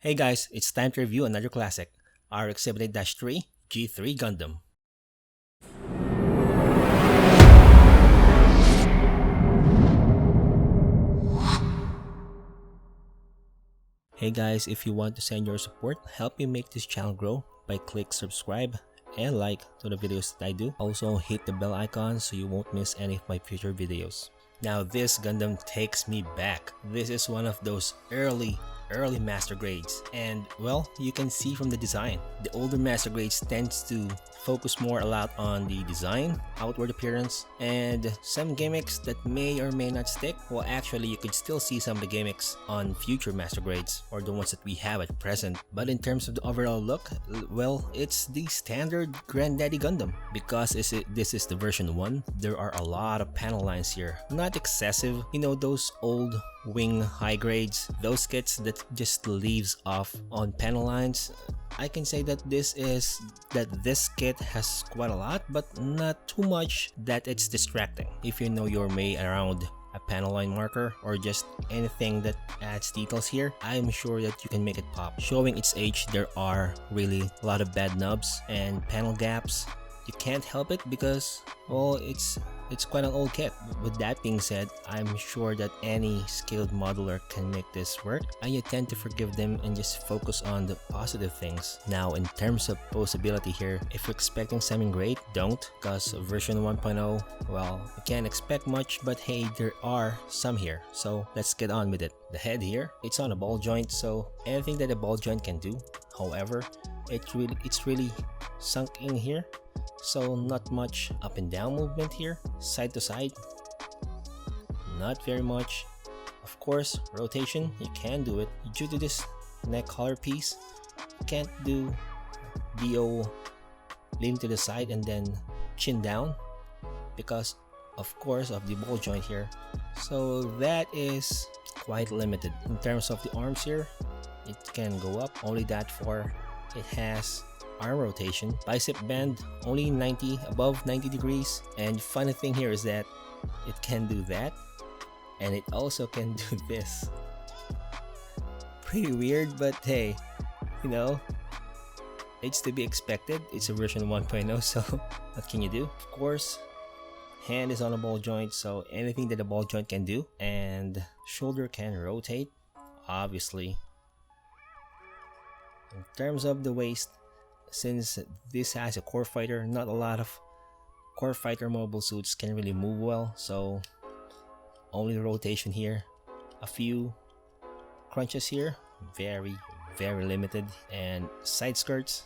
Hey guys, it's time to review another classic, RX-78-3 G3 Gundam. Hey guys, if you want to send your support, help me make this channel grow by click subscribe and like to the videos that I do. Also hit the bell icon so you won't miss any of my future videos. Now this Gundam takes me back. This is one of those early master grades, and well, you can see from the design, the older master grades tends to focus more a lot on the design, outward appearance, and some gimmicks that may or may not stick. Well, actually you could still see some of the gimmicks on future master grades or the ones that we have at present, but in terms of the overall look, well, it's the standard granddaddy Gundam. Because this is the version 1, there are a lot of panel lines here, not excessive, you know, those old wing high grades, those kits that just leaves off on panel lines. I can say that this kit has quite a lot, but not too much that it's distracting. If you know your way around a panel line marker or just anything that adds details here, I'm sure that you can make it pop. Showing its age, there are really a lot of bad nubs and panel gaps. You can't help it because, well, it's quite an old kit. With that being said, I'm sure that any skilled modeler can make this work, and you tend to forgive them and just focus on the positive things. Now, in terms of posability here, if you're expecting something great, don't, because version 1.0, well, you can't expect much, but hey, there are some here, so let's get on with it. The head here, it's on a ball joint, so anything that a ball joint can do. However, it's really sunk in here, so not much up and down movement here. Side to side, not very much. Of course, rotation, you can do it. Due to this neck collar piece, you can't do DO lean to the side and then chin down because of course of the ball joint here, so that is quite limited. In terms of the arms here, it can go up only that far. It has arm rotation, bicep bend only above 90 degrees, and funny thing here is that it can do that and it also can do this. Pretty weird, but hey, you know, it's to be expected. It's a version 1.0, so what can you do? Of course, hand is on a ball joint, so anything that a ball joint can do, and shoulder can rotate, obviously. In terms of the waist, since this has a core fighter, not a lot of core fighter mobile suits can really move well, so only rotation here. A few crunches here, very limited. And side skirts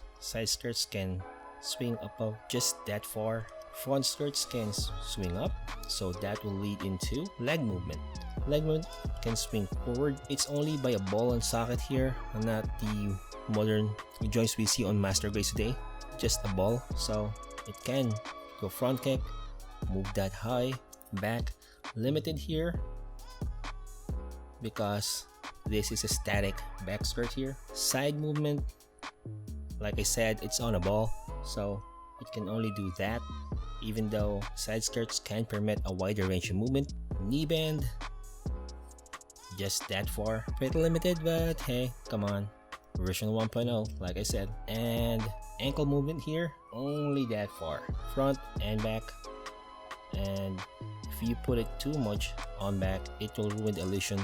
can swing above just that far. Front skirts can swing up, so that will lead into leg movement. Leg movement can swing forward. It's only by a ball and socket here, not the modern joints we see on master grades today, just a ball, so it can go front kick, move that high, back. Limited here because this is a static back skirt here. Side movement, like I said, it's on a ball, so it can only do that, even though side skirts can permit a wider range of movement. Knee bend, just that far. Pretty limited, but hey, come on. Version 1.0, like I said. And ankle movement here, only that far, front and back. And if you put it too much on back, it will ruin the illusion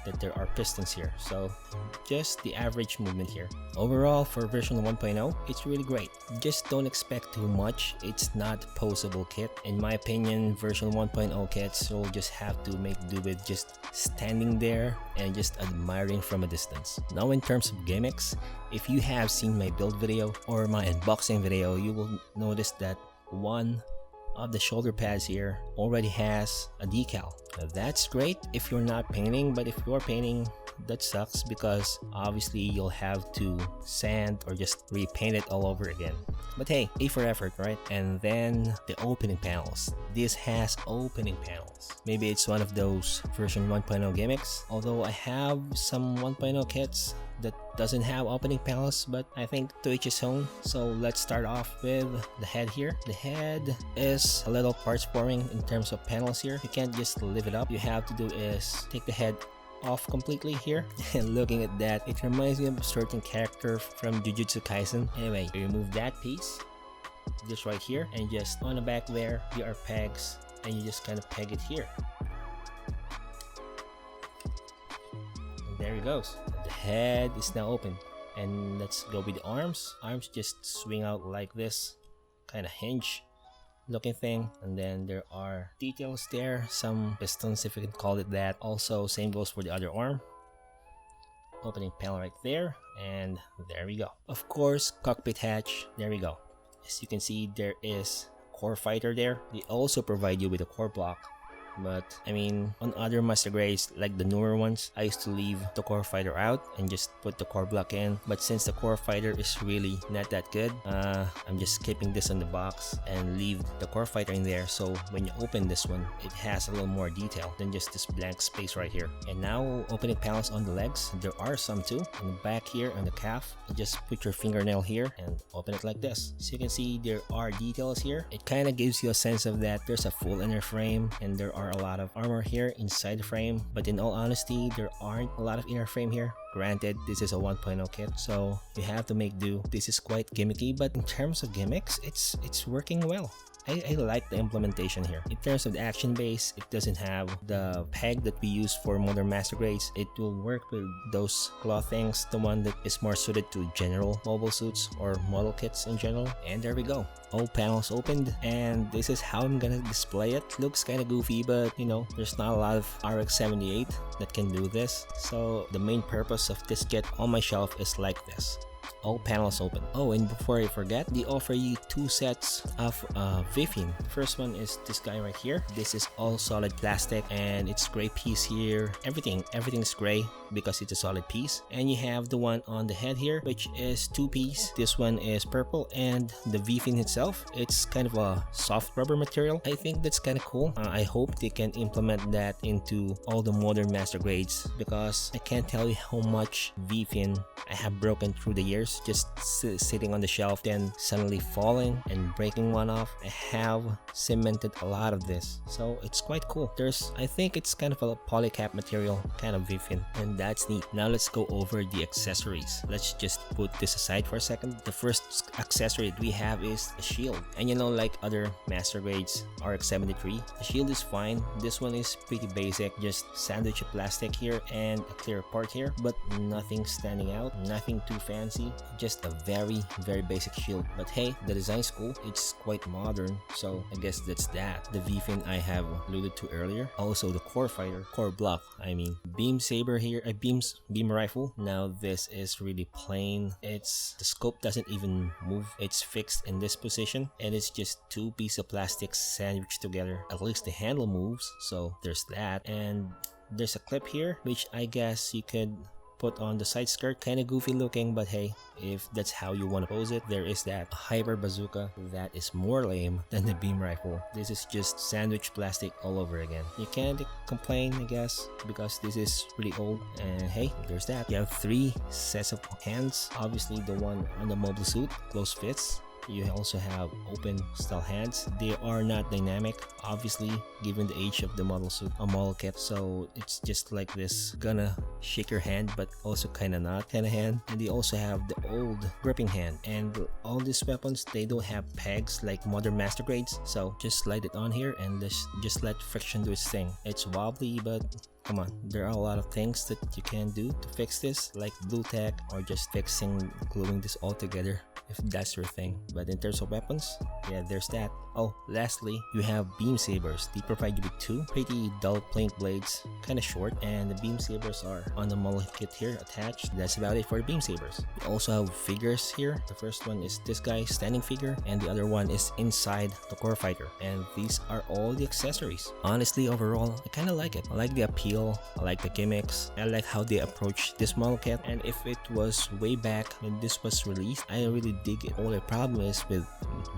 that there are pistons here, so just the average movement here. Overall, for version 1.0, it's really great. Just don't expect too much. It's not a posable kit. In my opinion, version 1.0 kits will just have to make do with just standing there and just admiring from a distance. Now, in terms of gimmicks, if you have seen my build video or my unboxing video, you will notice that one of the shoulder pads here already has a decal. Now, that's great if you're not painting, but if you're painting, that sucks because obviously you'll have to sand or just repaint it all over again. But hey, A for effort, right? And then the opening panels. This has opening panels. Maybe it's one of those version 1.0 gimmicks, although I have some 1.0 kits that doesn't have opening panels, but I think to each his own. So let's start off with the head here. The head is a little parts boring in terms of panels here. You can't just lift it up. You have to do is take the head off completely here. And looking at that, it reminds me of a certain character from Jujutsu Kaisen. Anyway, remove that piece, just right here, and just on the back there, there are pegs, and you just kind of peg it here. And there it goes. The head is now open. And let's go with the arms. Arms just swing out like this, kind of hinge looking thing, and then there are details there, some pistons if you can call it that. Also, same goes for the other arm. Opening panel right there, and there we go. Of course, cockpit hatch, there we go. As you can see, there is core fighter there. They also provide you with a core block. But I mean, on other master grades like the newer ones, I used to leave the core fighter out and just put the core block in. But since the core fighter is really not that good, I'm just keeping this on the box and leave the core fighter in there. So when you open this one, it has a little more detail than just this blank space right here. And now opening panels on the legs, there are some too. On the back here on the calf, you just put your fingernail here and open it like this. So you can see there are details here. It kind of gives you a sense of that there's a full inner frame and there are a lot of armor here inside the frame, but in all honesty, there aren't a lot of inner frame here. Granted, this is a 1.0 kit, so you have to make do. This is quite gimmicky, but in terms of gimmicks, it's working well. I like the implementation here. In terms of the action base, it doesn't have the peg that we use for modern master grades. It will work with those claw things, the one that is more suited to general mobile suits or model kits in general. And there we go. All panels opened, and this is how I'm gonna display it. Looks kind of goofy, but you know, there's not a lot of RX-78 that can do this. So the main purpose of this kit on my shelf is like this. All panels open. Oh, and before I forget, they offer you 2 sets of Vifian. The first one is this guy right here. This is all solid plastic, and it's gray piece here. Everything's gray because it's a solid piece. And you have the one on the head here, which is 2-piece. This one is purple, and the Vifian itself, it's kind of a soft rubber material. I think that's kind of cool. I hope they can implement that into all the modern master grades, because I can't tell you how much Vifian I have broken through the years, just sitting on the shelf, then suddenly falling and breaking one off. I have cemented a lot of this, so it's quite cool. I think it's kind of a polycap material, kind of Vifian, and that's neat. Now let's go over the accessories. Let's just put this aside for a second. The first accessory that we have is a shield, and you know, like other master grades RX-73, the shield is fine. This one is pretty basic, just sandwich of plastic here and a clear part here, but nothing standing out, nothing too fancy, just a very basic shield. But hey, the design's cool, it's quite modern, so I guess that's that. The Vifian I have alluded to earlier. Also the core fighter, core block, I mean. Beam saber here, a beam rifle. Now this is really plain. The scope doesn't even move, it's fixed in this position, and it's just 2 pieces of plastic sandwiched together. At least the handle moves, so there's that. And there's a clip here, which I guess you could put on the side skirt. Kind of goofy looking, but hey, if that's how you want to pose it. There is that hyper bazooka that is more lame than the beam rifle. This is just sandwich plastic all over again. You can't complain, I guess, because this is pretty old. And hey, there's that. You have 3 sets of hands. Obviously the one on the mobile suit, close fits. You also have open style hands. They are not dynamic, obviously, given the age of the model suit, a model kit. So it's just like this, gonna shake your hand, but also kind of not kind of hand. And they also have the old gripping hand. And all these weapons, they don't have pegs like modern master grades. So just slide it on here and just let friction do its thing. It's wobbly, but come on, there are a lot of things that you can do to fix this, like blue tack or just gluing this all together, if that's your thing. But in terms of weapons, yeah, there's that. Oh, lastly, you have beam sabers. They provide you with 2 pretty dull plank blades, kind of short, and the beam sabers are on the model kit here attached. That's about it for the beam sabers. You also have figures here. The first one is this guy, standing figure, and the other one is inside the core fighter. And these are all the accessories. Honestly, overall, I kind of like it. I like the appeal, I like the gimmicks, I like how they approach this model kit. And if it was way back when this was released, I really dig it. Only problem is with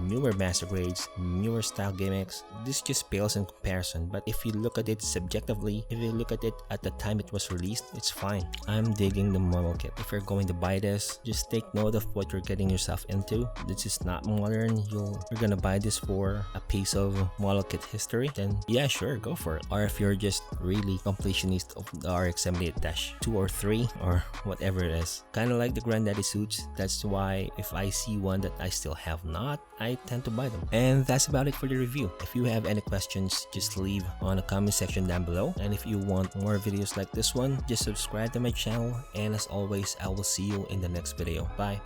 newer master grades, newer style gimmicks, this just pales in comparison. But if you look at it subjectively, if you look at it at the time it was released, it's fine. I'm digging the model kit. If you're going to buy this, just take note of what you're getting yourself into. This is not modern. You're gonna buy this for a piece of model kit history, then yeah, sure, go for it. Or if you're just really completionist of the RX-78-2 or 3 or whatever it is, kind of like the granddaddy suits. That's why if I see one that I still have not, I tend to buy them. And that's about it for the review. If you have any questions, just leave on the comment section down below. And if you want more videos like this one, just subscribe to my channel. And as always, I will see you in the next video. Bye.